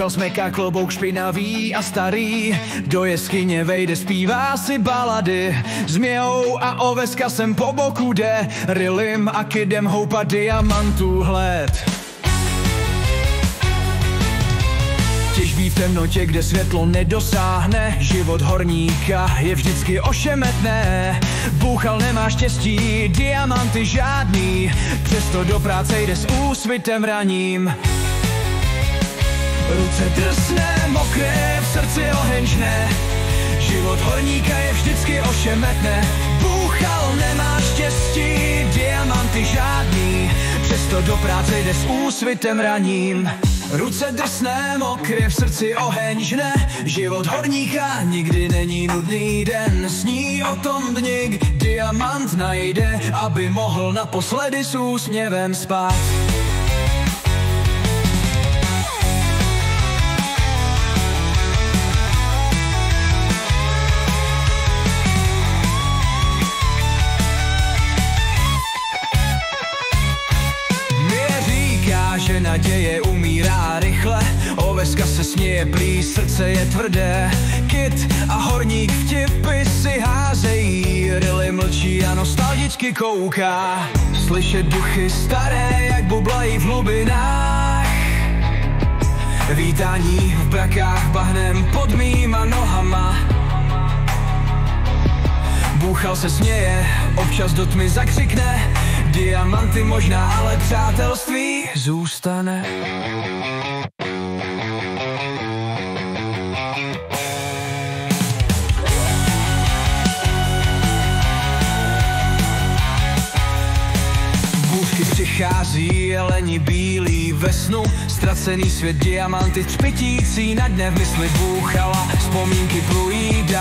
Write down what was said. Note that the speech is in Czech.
Bouchal smeká klobouk špinavý a starý, do jeskyně vejde, zpívá si balady. Změjou a oveska sem po boku jde, rilim a kidem houpa diamantů hled. Těžbí v temnotě, kde světlo nedosáhne, život horníka je vždycky ošemetné. Bouchal nemá štěstí, diamanty žádný, přesto do práce jde s úsvitem raním. Ruce drsné, mokré, v srdci oheň žne, život horníka je vždycky ošemetné. Bouchal nemá štěstí, diamanty žádný, přesto do práce jde s úsvitem raním. Ruce drsné, mokré, v srdci oheň žne, život horníka nikdy není nudný den. Sní o tom dni, kdy diamant najde, aby mohl naposledy s úsměvem spát. Že naděje umírá rychle, oveska se směje prý, srdce je tvrdé. Kid a horník vtipy si házejí, rily mlčí a nostalgicky kouká. Slyšet duchy staré, jak bublají v hlubinách, vítání v brakách bahnem pod mýma nohama. Bouchal se směje, občas do tmy zakřikne, diamanty možná, ale přátelství zůstane. Bůžky přichází, jeleni bílí ve snu, ztracený svět, diamanty třpitící na dne v mysli. Bouchala, vzpomínky plují dál.